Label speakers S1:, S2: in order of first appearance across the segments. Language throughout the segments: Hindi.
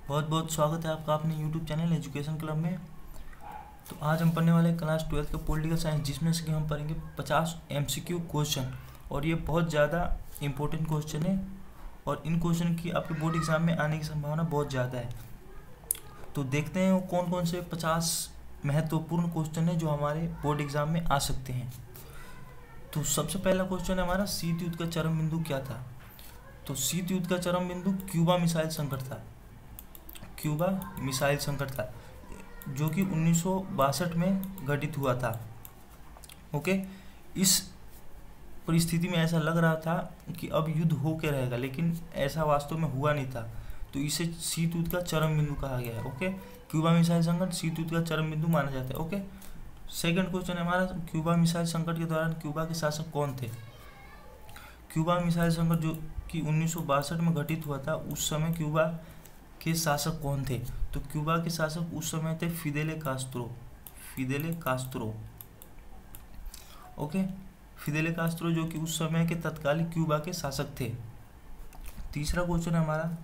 S1: बहुत बहुत स्वागत है आपका अपने यूट्यूब चैनल एजुकेशन क्लब में। तो आज हम पढ़ने वाले हैं क्लास 12 का पॉलिटिकल साइंस, जिसमें से कि हम पढ़ेंगे 50 एमसीक्यू क्वेश्चन। और ये बहुत ज़्यादा इंपॉर्टेंट क्वेश्चन है और इन क्वेश्चन की आपके बोर्ड एग्जाम में आने की संभावना बहुत ज़्यादा है। तो देखते हैं वो कौन कौन से 50 महत्वपूर्ण क्वेश्चन है जो हमारे बोर्ड एग्जाम में आ सकते हैं। तो सबसे पहला क्वेश्चन है हमारा, शीत युद्ध का चरम बिंदु क्या था। तो शीत युद्ध का चरम बिंदु क्यूबा मिसाइल संकट था। क्यूबा मिसाइल संकट था जो कि 1962 में घटित हुआ था। ओके, इस परिस्थिति में ऐसा लग रहा था कि अब युद्ध हो के रहेगा, लेकिन ऐसा वास्तव में हुआ नहीं था। तो इसे शीत युद्ध का चरम बिंदु कहा गया है। ओके, क्यूबा मिसाइल संकट शीत युद्ध का चरम बिंदु माना जाता है। ओके, सेकंड क्वेश्चन है हमारा, क्यूबा मिसाइल संकट के दौरान क्यूबा के शासक कौन थे। क्यूबा मिसाइल संकट जो कि 1962 में घटित हुआ था, उस समय क्यूबा के शासक कौन थे। तो क्यूबा के शासक उस समय थे फिदेले कास्त्रो। ओके, फिदेले कास्त्रो जो कि उस समय के तत्कालीन क्यूबा के शासक थे। तीसरा क्वेश्चन है हमारा,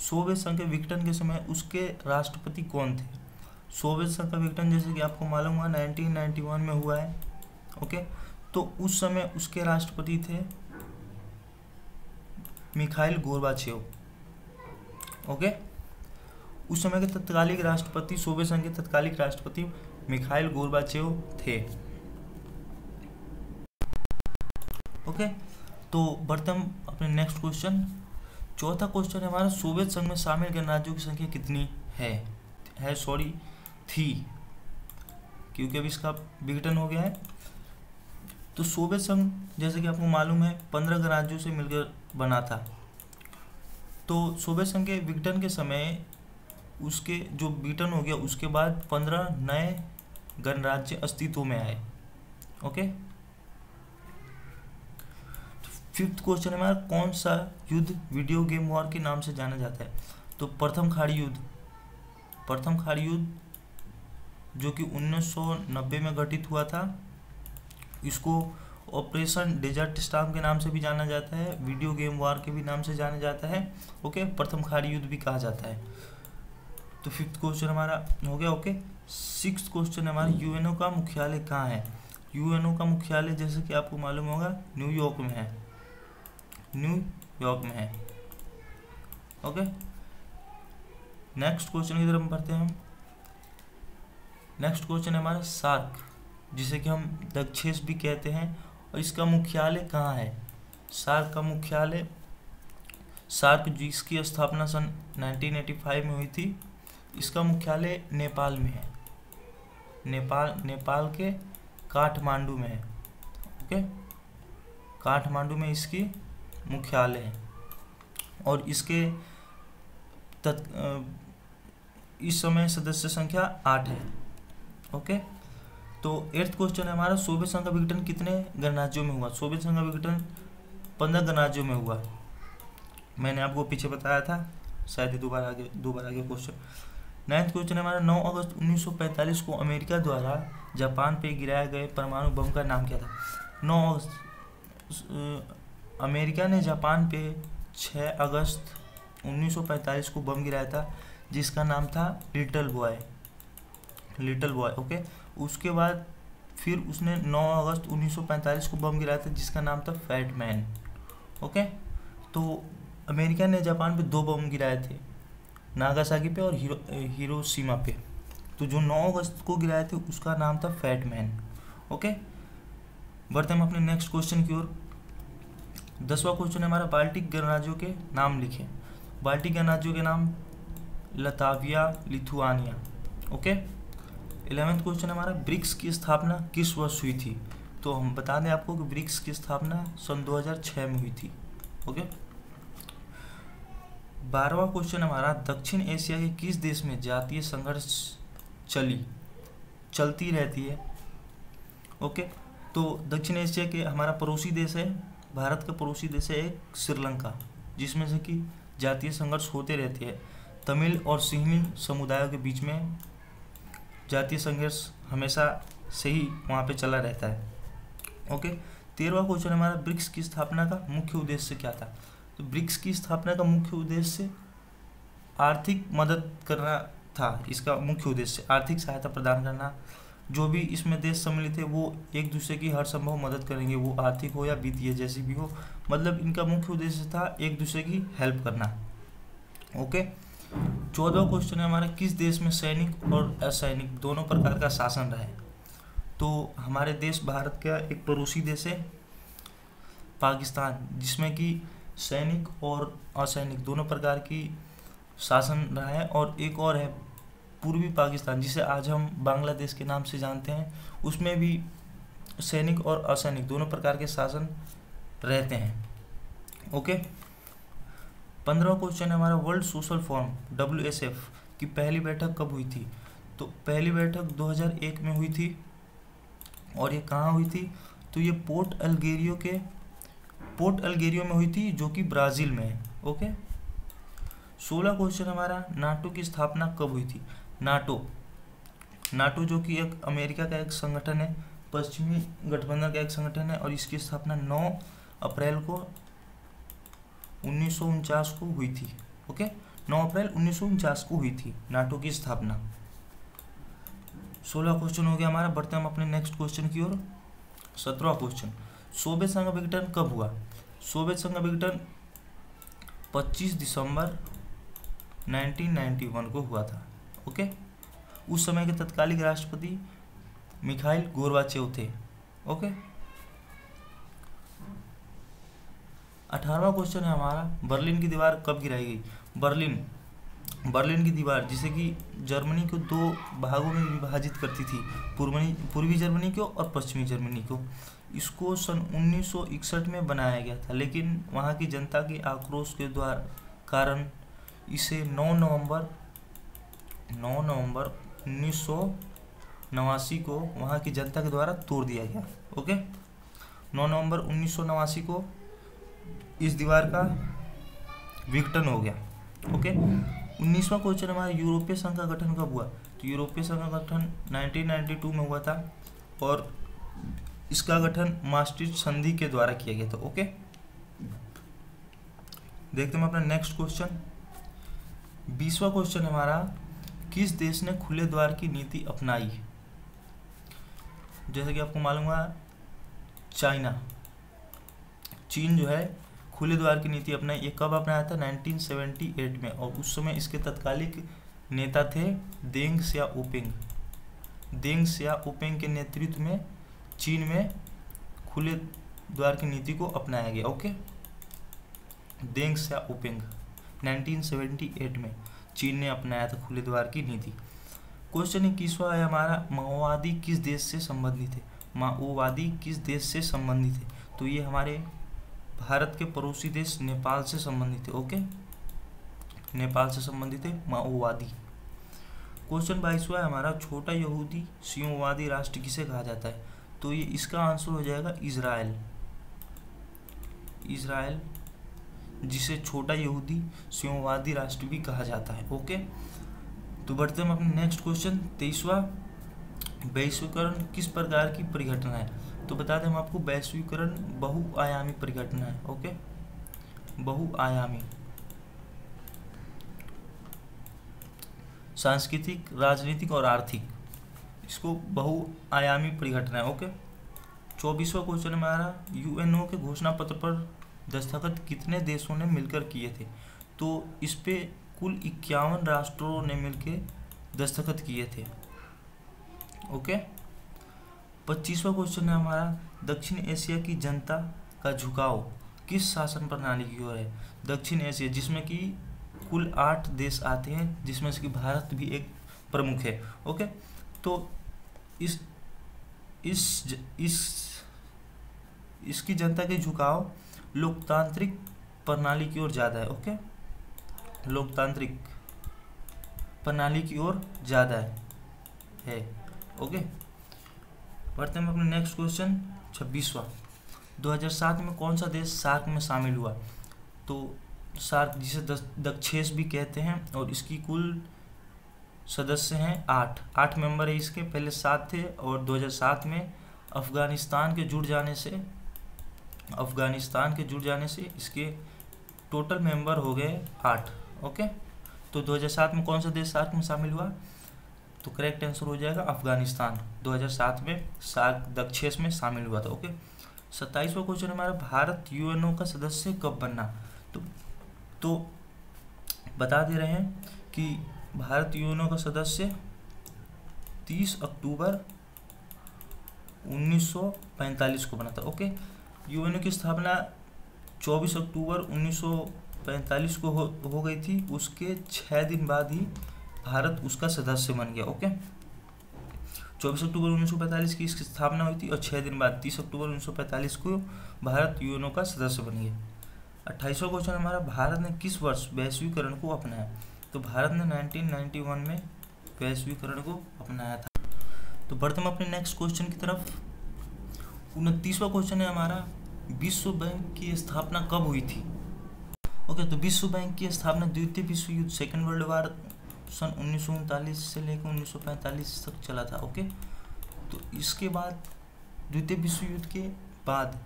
S1: सोवियत संघ के विघटन के समय उसके राष्ट्रपति कौन थे। सोवियत संघ का विघटन जैसे कि आपको मालूम हुआ 1991 में हुआ है। ओके, तो उस समय उसके राष्ट्रपति थे मिखाइल गोर्बाचेव। ओके, उस समय के तत्कालिक राष्ट्रपति, सोवियत संघ के तत्कालिक राष्ट्रपति मिखाइल गोर्बाचेव थे। ओके, तो बढ़ते हम अपने नेक्स्ट क्वेश्चन। चौथा क्वेश्चन है हमारा, सोवियत संघ में शामिल गणराज्यों की संख्या कितनी थी, क्योंकि अब इसका विघटन हो गया है। तो सोवियत संघ जैसे कि आपको मालूम है 15 गणराज्यों से मिलकर बना था। तो सोवियत संघ के विघटन के समय उसके जो विघटन हो गया, उसके बाद 15 नए गणराज्य अस्तित्व में आए। ओके, फिफ्थ क्वेश्चन है हमारा, कौन सा युद्ध वीडियो गेम वॉर के नाम से जाना जाता है। तो प्रथम खाड़ी युद्ध जो कि 1990 में घटित हुआ था, इसको ऑपरेशन डेजर्ट स्टॉर्म के नाम से भी जाना जाता है, वीडियो गेम वॉर के भी नाम से जाना जाता है। ओके, प्रथम खाड़ी युद्ध भी कहा जाता है। तो फिफ्थ क्वेश्चन हमारा हो गया। ओके, सिक्स्थ क्वेश्चन हमारा, यूएनओ का मुख्यालय कहाँ है। यूएनओ का मुख्यालय जैसे कि आपको मालूम होगा न्यूयॉर्क में है। ओके, नेक्स्ट क्वेश्चन की तरफ बढ़ते हैं हम। नेक्स्ट क्वेश्चन है हमारा, सार्क जिसे कि हम दक्षेस भी कहते हैं, और इसका मुख्यालय कहाँ है। सार्क का मुख्यालय, सार्क जिसकी स्थापना सन 1985 में हुई थी, इसका मुख्यालय नेपाल में है। नेपाल के काठमांडू में है। ओके, काठमांडू में इसकी मुख्यालय है और इसके इस समय सदस्य संख्या 8 है। ओके, तो 8th क्वेश्चन है हमारा, सोवियत संघ का विघटन कितने गणराज्यों में हुआ। सोवियत संघ का विघटन 15 गणराज्यों में हुआ। मैंने आपको पीछे बताया था, शायद दो बार आगे क्वेश्चन। 9th क्वेश्चन है हमारा, 9 अगस्त 1945 को अमेरिका द्वारा जापान पे गिराए गए परमाणु बम का नाम क्या था। 9 अगस्त अमेरिका ने जापान पे 6 अगस्त 1945 को बम गिराया था, जिसका नाम था लिटिल बॉय। ओके, उसके बाद फिर उसने 9 अगस्त 1945 को बम गिराया था, जिसका नाम था फैट मैन। ओके, तो अमेरिका ने जापान पे 2 बम गिराए थे, नागासाकी पे और हिरोशिमा पे। तो जो 9 अगस्त को गिराए थे उसका नाम था फैट मैन। ओके, बढ़ते हम अपने नेक्स्ट क्वेश्चन की ओर। 10वां क्वेश्चन है हमारा, बाल्टिक गणराज्यों के नाम लिखें। बाल्टिक गणराज्यों के नाम, Latvia, Lithuania. Okay, 11th question है हमारा, ब्रिक्स की स्थापना किस वर्ष हुई थी। तो हम बता दें आपको कि ब्रिक्स की स्थापना सन 2006 में हुई थी। ओके, 12वां क्वेश्चन हमारा, दक्षिण एशिया के किस देश में जातीय संघर्ष चलती रहती है। ओके, तो दक्षिण एशिया के हमारा पड़ोसी देश है, भारत का पड़ोसी देश है एक श्रीलंका, जिसमें से कि जातीय संघर्ष होते रहते हैं। तमिल और सिंहली समुदायों के बीच में जातीय संघर्ष हमेशा से ही वहाँ पे चला रहता है। ओके, 13वां क्वेश्चन हमारा, ब्रिक्स की स्थापना का मुख्य उद्देश्य क्या था। तो ब्रिक्स की स्थापना का मुख्य उद्देश्य आर्थिक मदद करना था इसका मुख्य उद्देश्य, आर्थिक सहायता प्रदान करना। जो भी इसमें देश सम्मिलित है वो एक दूसरे की हर संभव मदद करेंगे, वो आर्थिक हो या वित्तीय जैसी भी हो, मतलब इनका मुख्य उद्देश्य था एक दूसरे की हेल्प करना। ओके, 14वां क्वेश्चन है हमारा, किस देश में सैनिक और असैनिक दोनों प्रकार का शासन रहा है? तो हमारे देश भारत का एक पड़ोसी देश है पाकिस्तान, जिसमें कि सैनिक और असैनिक दोनों प्रकार की शासन रहा है। और एक और है पूर्वी पाकिस्तान, जिसे आज हम बांग्लादेश के नाम से जानते हैं, उसमें भी सैनिक और असैनिक दोनों प्रकार के शासन रहते हैं। ओके, 15वां क्वेश्चन है हमारा, वर्ल्ड सोशल फोरम WSF की पहली बैठक कब हुई थी? तो पहली बैठक 2001 में हुई थी। और ये कहाँ हुई थी? तो ये पोर्ट अल्गेरियो में हुई थी, जो कि ब्राज़ील में है। ओके, 16 क्वेश्चन हमारा, नाटो की स्थापना कब हुई थी? नाटो जो कि एक अमेरिका का एक संगठन है, पश्चिमी गठबंधन का एक संगठन है, और इसकी स्थापना 9 अप्रैल को 1949 को हुई थी। ओके, 9 अप्रैल 1949 को हुई थी नाटो की स्थापना। 16 क्वेश्चन हो गया हमारा। बढ़ते हम अपने नेक्स्ट क्वेश्चन की ओर। 17वां क्वेश्चन, सोवियत संघ का विघटन कब हुआ? सोवियत संघ का विघटन 25 दिसंबर 1991 को हुआ था। ओके, उस समय के तत्कालिक राष्ट्रपति मिखाइल गोर्बाचेव थे। ओके, 18वां क्वेश्चन है हमारा, बर्लिन की दीवार कब गिराई गई? बर्लिन की दीवार, जिसे कि जर्मनी को 2 भागों में विभाजित करती थी, पूर्वी जर्मनी को और पश्चिमी जर्मनी को, इसको सन 1961 में बनाया गया था। लेकिन वहाँ की जनता के आक्रोश के कारण इसे 9 नवंबर 1989 को वहाँ की जनता के द्वारा तोड़ दिया गया। ओके, 9 नवंबर 1989 को इस दीवार का विघटन हो गया। ओके, 19वां क्वेश्चन हमारा, यूरोपीय संघ का गठन कब हुआ? तो यूरोपीय संघ का गठन 1992 में हुआ था, और इसका गठन maastricht संधि के द्वारा किया गया था। ओके, देखते हैं अपना नेक्स्ट क्वेश्चन। 20वां क्वेश्चन हमारा, किस देश ने खुले द्वार की नीति अपनाई? जैसे कि आपको मालूम है, चीन जो है खुले द्वार की नीति अपनाई। ये कब अपनाया था? 1978 में, और उस समय इसके तत्कालिक नेता थे देंग सियाओपिंग के नेतृत्व में चीन में खुले द्वार की नीति को अपनाया गया। ओके, देंग सियाओपिंग 1978 में चीन ने अपनाया था खुले द्वार की नीति। क्वेश्चन 21वां है हमारा, माओवादी किस देश से संबंधित है? तो ये हमारे भारत के पड़ोसी देश नेपाल से संबंधित है। ओके, नेपाल से संबंधित है माओवादी। क्वेश्चन 22वां है हमारा, छोटा यहूदी सिंहवादी राष्ट्र किसे कहा जाता है? तो ये इसका आंसर हो जाएगा इजराइल, जिसे छोटा यहूदी सिंहवादी राष्ट्र भी कहा जाता है। ओके, तो बढ़ते हम अपने नेक्स्ट क्वेश्चन 23वां, वैश्वीकरण किस प्रकार की परिघटना है? तो बता दें हम आपको, वैश्वीकरण बहुआयामी परिघटना है। ओके, बहुआयामी, सांस्कृतिक, राजनीतिक और आर्थिक, इसको बहुआयामी परिघटना है। ओके, 24वां क्वेश्चन हमारा, UNO के घोषणा पत्र पर दस्तखत कितने देशों ने मिलकर किए थे? तो इस पे कुल 51 राष्ट्रों ने मिलकर दस्तखत किए थे। ओके, 25वां क्वेश्चन है हमारा, दक्षिण एशिया की जनता का झुकाव किस शासन प्रणाली की ओर है? दक्षिण एशिया, जिसमें कि कुल 8 देश आते हैं, जिसमें से कि भारत भी एक प्रमुख है। ओके, तो इसकी जनता के झुकाव लोकतांत्रिक प्रणाली की ओर ज़्यादा है। ओके, लोकतांत्रिक प्रणाली की ओर ज़्यादा है। ओके, बढ़ते हैं अपने नेक्स्ट क्वेश्चन 26वां, 2007 में कौन सा देश सार्क में शामिल हुआ? तो सार्क, जिसे दक्षेस भी कहते हैं, और इसकी कुल सदस्य हैं 8 मेंबर है इसके। पहले 7 थे, और 2007 में अफगानिस्तान के जुड़ जाने से इसके टोटल मेंबर हो गए 8। ओके, तो 2007 में कौन सा देश सार्क में शामिल हुआ? तो करेक्ट आंसर हो जाएगा अफगानिस्तान। 2007 में सार्क दक्षेश में शामिल हुआ था। ओके, 27वां क्वेश्चन हमारा, भारत यूएनओ का सदस्य कब बनना? तो बता दे रहे हैं कि भारत यूएनओ का सदस्य 30 अक्टूबर 1945 को बना था। ओके, यूएनओ की स्थापना 24 अक्टूबर 1945 को हो गई थी। उसके 6 दिन बाद ही भारत उसका सदस्य बन गया। ओके, 24 अक्टूबर 1945 की इसकी स्थापना हुई थी और 6 दिन बाद 30 अक्टूबर 1945 को भारत यूएनओ का सदस्य बन गया। 28वां क्वेश्चन हमारा, भारत ने किस वर्ष वैश्वीकरण को अपनाया? तो भारत ने 1991 में वैश्वीकरण को अपनाया था। तो बढ़ते हम अपने नेक्स्ट क्वेश्चन की तरफ। 29वां क्वेश्चन है हमारा, विश्व बैंक की स्थापना कब हुई थी? ओके, तो विश्व बैंक की स्थापना द्वितीय विश्व युद्ध, सेकेंड वर्ल्ड वार सन 1939 से लेकर 1945 तक चला था। ओके, तो इसके बाद द्वितीय विश्व युद्ध के बाद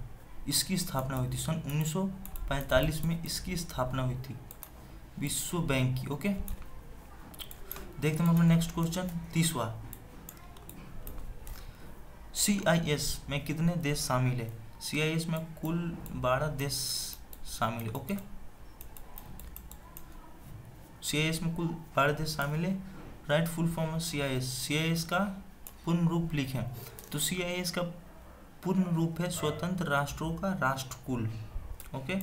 S1: इसकी स्थापना हुई थी। सन 1945 में इसकी स्थापना हुई थी विश्व बैंक की। ओके, देखते हैं अपना नेक्स्ट क्वेश्चन 30वां, CIS में कितने देश शामिल है? CIS में कुल 12 देश शामिल है। ओके, CIS में कुल 12 देश शामिल है। राइट फुल फॉर्म है CIS का पूर्ण रूप लिखें। तो CIS का पूर्ण रूप है स्वतंत्र राष्ट्रों का राष्ट्रकुल। ओके,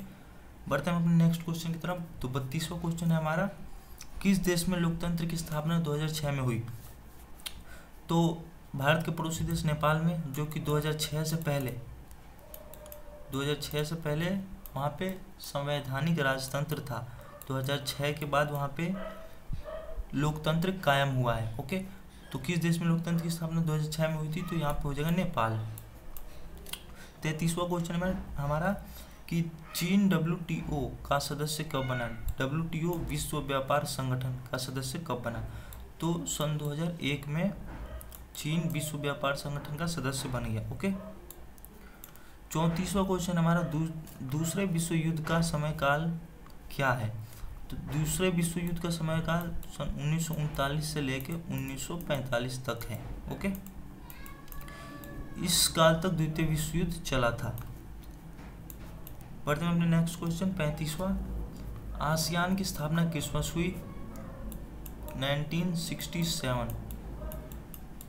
S1: बढ़ते हैं अपने नेक्स्ट क्वेश्चन की तरफ। तो 32वां क्वेश्चन है हमारा, किस देश में लोकतंत्र की स्थापना 2006 में हुई? तो भारत के पड़ोसी देश नेपाल में, जो कि 2006 से पहले वहाँ पे संवैधानिक राजतंत्र था। 2006 के बाद वहाँ पे लोकतंत्र कायम हुआ है। ओके, तो किस देश में लोकतंत्र की स्थापना 2006 में हुई थी? तो यहाँ पे हो जाएगा नेपाल। 33वां क्वेश्चन में हमारा कि चीन WTO का सदस्य कब बना? WTO विश्व व्यापार संगठन का सदस्य कब बना? तो सन 2001 में चीन विश्व व्यापार संगठन का सदस्य बन गया। ओके, 34वां क्वेश्चन हमारा, दूसरे विश्व युद्ध का समय काल क्या है? तो दूसरे विश्व युद्ध का समय काल सन 1939 से लेकर 1945 तक है। ओके, इस काल तक द्वितीय विश्व युद्ध चला था। बढ़ते हैं अपने नेक्स्ट क्वेश्चन 35वां, आसियान की स्थापना किस वर्ष हुई? 1967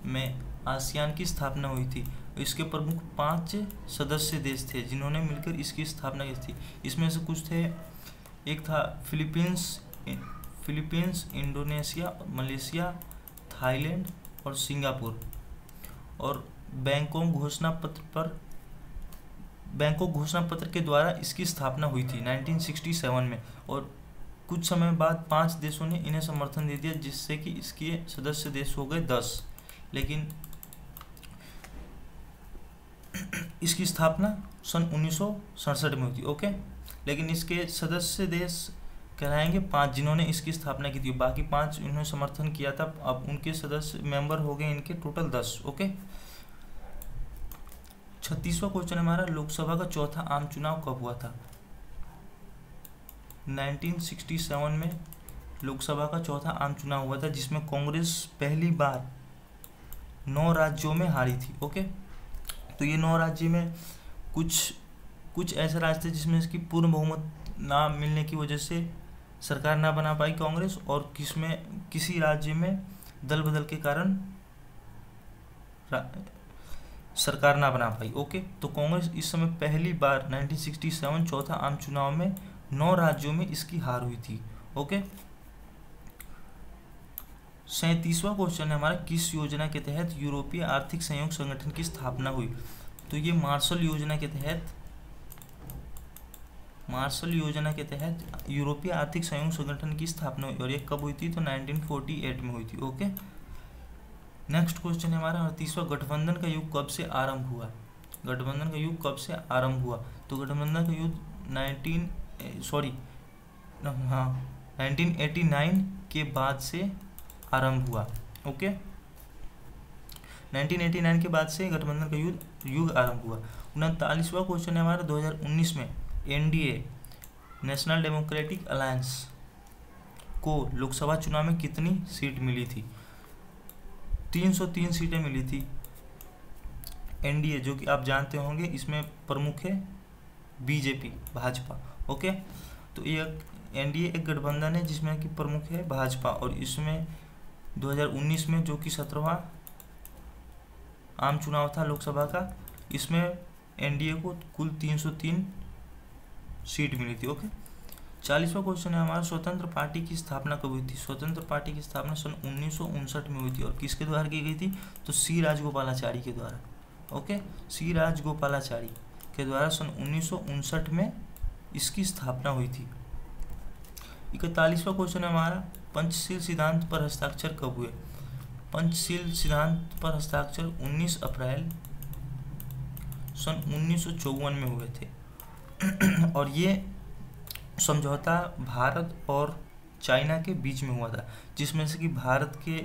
S1: में आसियान की स्थापना हुई थी। इसके प्रमुख 5 सदस्य देश थे जिन्होंने मिलकर इसकी स्थापना की थी। इसमें से कुछ थे, एक था फिलीपींस, इंडोनेशिया, मलेशिया, थाईलैंड और सिंगापुर। और बैंकॉक घोषणा पत्र के द्वारा इसकी स्थापना हुई थी 1967 में। और कुछ समय बाद 5 देशों ने इन्हें समर्थन दे दिया, जिससे कि इसके सदस्य देश हो गए 10। लेकिन इसकी स्थापना सन 1967 में हुई थी। ओके, लेकिन इसके सदस्य देश कहलाएंगे 5 जिन्होंने इसकी स्थापना की थी। बाकी 5 इन्होंने समर्थन किया था। अब उनके सदस्य मेंबर हो गए इनके टोटल 10। ओके, 36वां क्वेश्चन हमारा, लोकसभा का चौथा आम चुनाव कब हुआ था? 1967 में लोकसभा का चौथा आम चुनाव हुआ था, जिसमें कांग्रेस पहली बार 9 राज्यों में हारी थी। ओके, तो ये 9 राज्य में कुछ ऐसे राज्य थे जिसमें इसकी पूर्ण बहुमत ना मिलने की वजह से सरकार ना बना पाई कांग्रेस, और किसी राज्य में दल बदल के कारण सरकार ना बना पाई। ओके, तो कांग्रेस इस समय पहली बार 1967 चौथा आम चुनाव में 9 राज्यों में इसकी हार हुई थी। ओके, 37वां क्वेश्चन है हमारा, किस योजना के तहत यूरोपीय आर्थिक सहयोग संगठन की स्थापना हुई? तो ये मार्शल योजना के तहत यूरोपीय आर्थिक सहयोग संगठन की स्थापना हुई। और ये कब हुई थी? तो 1948 में हुई थी। ओके, नेक्स्ट क्वेश्चन है हमारा 38वां, गठबंधन का युग कब से आरंभ हुआ? गठबंधन का युग कब से आरंभ हुआ? तो गठबंधन का युग 1989 के बाद से आरंभ हुआ। ओके, 1989 के बाद से गठबंधन का युग आरंभ हुआ। 39वां क्वेश्चन है हमारा, 2019 में NDA नेशनल डेमोक्रेटिक अलायंस को लोकसभा चुनाव में कितनी सीट मिली थी? 303 सीटें मिली थी। एनडीए जो कि आप जानते होंगे, इसमें प्रमुख है बीजेपी, भाजपा। ओके, तो ये एनडीए एक गठबंधन है जिसमें कि प्रमुख है भाजपा, और इसमें 2019 में जो कि 17वां आम चुनाव था लोकसभा का, इसमें एनडीए को कुल 303 सीट मिली थी। ओके, 40वां क्वेश्चन है हमारा, स्वतंत्र पार्टी की स्थापना कब हुई थी? स्वतंत्र पार्टी की स्थापना सन 1959 में हुई थी, और किसके द्वारा की गई थी? तो सी राजगोपालाचारी के द्वारा। ओके, सी राजगोपालाचारी के द्वारा सन 1959 में इसकी स्थापना हुई थी। 41वां क्वेश्चन है हमारा, पंचशील सिद्धांत पर हस्ताक्षर कब हुए? पंचशील सिद्धांत पर हस्ताक्षर 19 अप्रैल सन 1954 में हुए थे और ये समझौता भारत और चाइना के बीच में हुआ था, जिसमें से कि भारत के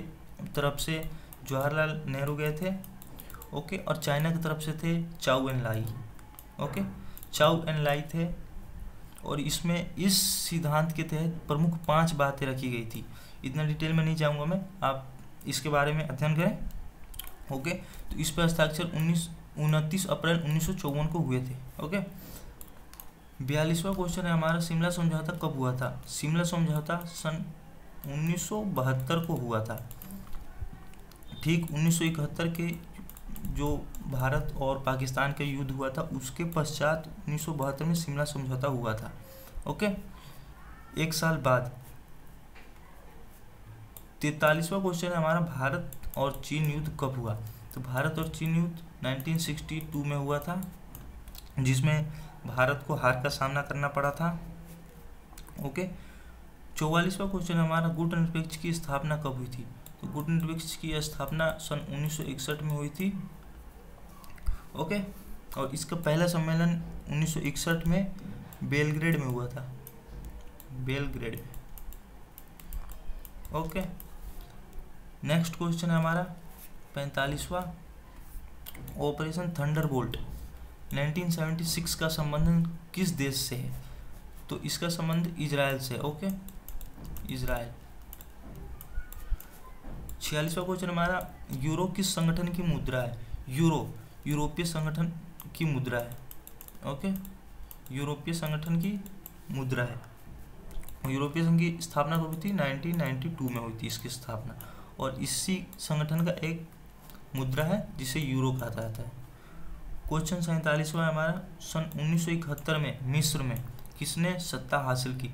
S1: तरफ से जवाहरलाल नेहरू गए थे, ओके, और चाइना की तरफ से थे चाउ एन लाई। ओके, चाउ एन लाई थे, और इसमें इस सिद्धांत के तहत प्रमुख 5 बातें रखी गई थी। इतना डिटेल में नहीं जाऊंगा मैं, आप इसके बारे में अध्ययन करें। ओके, तो इस पर हस्ताक्षर 29 अप्रैल 1954 को हुए थे। ओके, 42वां क्वेश्चन है हमारा, शिमला समझौता कब हुआ था? शिमला समझौता सन 1972 को हुआ था। ठीक 1971 के जो भारत और पाकिस्तान का युद्ध हुआ था, उसके पश्चात 1972 में शिमला समझौता हुआ था। ओके, एक साल बाद। 43वां क्वेश्चन है हमारा, भारत और चीन युद्ध कब हुआ? तो भारत और चीन युद्ध 1962 में हुआ था, जिसमें भारत को हार का सामना करना पड़ा था। ओके, 44वां क्वेश्चन है हमारा, गुटनिरपेक्ष की स्थापना कब हुई थी? तो गुटनिरपेक्ष की स्थापना सन 1961 में हुई थी। ओके, और इसका पहला सम्मेलन 1961 में बेलग्रेड में हुआ था, बेलग्रेड। ओके, नेक्स्ट क्वेश्चन है हमारा 45वां, ऑपरेशन थंडरबोल्ट 1976 का संबंध किस देश से है? तो इसका संबंध इजराइल से। Okay, Israel. 46वां क्वेश्चन हमारा, यूरो किस संगठन की मुद्रा है? यूरो यूरोपीय संगठन की मुद्रा है। ओके, यूरोपीय संगठन की मुद्रा है। यूरोपीय संघ की स्थापना कब हुई थी? 1992 में हुई थी इसकी स्थापना, और इसी संगठन का एक मुद्रा है जिसे यूरो कहा जाता है। क्वेश्चन 47वां है हमारा, सन 1971 में मिस्र में किसने सत्ता हासिल की?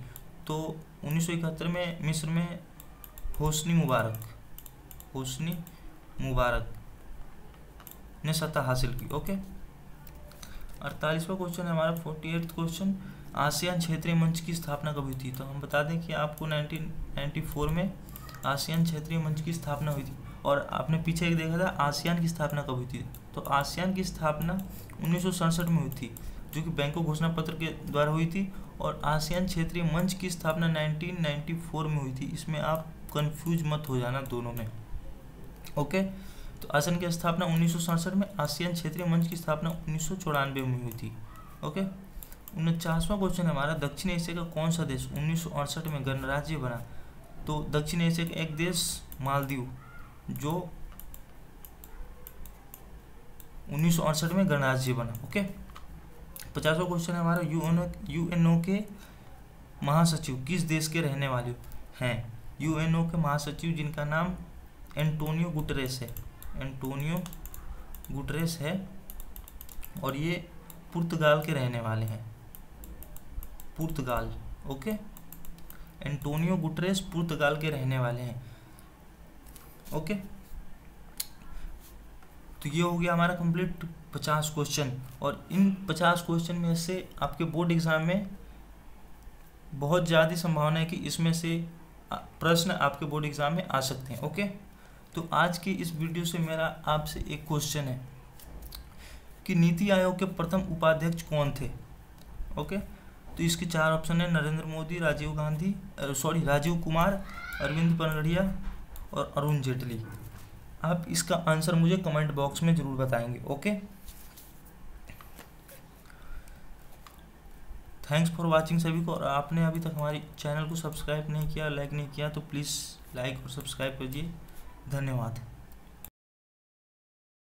S1: तो 1971 में मिस्र में होस्नी मुबारक ने सत्ता हासिल की। ओके, 48वां क्वेश्चन है हमारा 48th क्वेश्चन, आसियान क्षेत्रीय मंच की स्थापना कब हुई थी? तो हम बता दें कि आपको 1994 में आसियान क्षेत्रीय मंच की स्थापना हुई थी, और आपने पीछे एक देखा था आसियान की स्थापना कब हुई थी? तो आसियान की स्थापना 1967 में हुई थी, जो कि बैंकॉक घोषणा पत्र के द्वारा हुई थी, और आसियान क्षेत्रीय मंच की स्थापना 1994 में हुई थी। इसमें आप कंफ्यूज मत हो जाना दोनों में। ओके, तो आसियान की स्थापना 1967 में, आसियान क्षेत्रीय मंच की स्थापना 1994 में हुई थी। ओके, 49वां क्वेश्चन हमारा, दक्षिण एशिया का कौन सा देश 1968 में गणराज्य बना? तो दक्षिण एशिया का एक देश मालदीव, जो 1968 में गणराज्य बना। ओके, 50वां क्वेश्चन है हमारा, यूएनओ के महासचिव किस देश के रहने वाले हैं? यूएनओ के महासचिव जिनका नाम एंटोनियो गुटरेस है, और ये पुर्तगाल के रहने वाले हैं, पुर्तगाल। ओके, एंटोनियो गुटरेस पुर्तगाल के रहने वाले हैं। ओके, तो ये हो गया हमारा कंप्लीट 50 क्वेश्चन, और इन 50 क्वेश्चन में से आपके बोर्ड एग्जाम में बहुत ज़्यादा संभावना है कि इसमें से प्रश्न आपके बोर्ड एग्जाम में आ सकते हैं। ओके, तो आज की इस वीडियो से मेरा आपसे एक क्वेश्चन है कि नीति आयोग के प्रथम उपाध्यक्ष कौन थे? ओके, तो इसके 4 ऑप्शन है, नरेंद्र मोदी, राजीव कुमार, अरविंद पनगड़िया और अरुण जेटली। आप इसका आंसर मुझे कमेंट बॉक्स में जरूर बताएंगे। ओके, थैंक्स फॉर वाचिंग सभी को। और आपने अभी तक हमारी चैनल को सब्सक्राइब नहीं किया, लाइक नहीं किया, तो प्लीज़ लाइक और सब्सक्राइब कीजिए। धन्यवाद।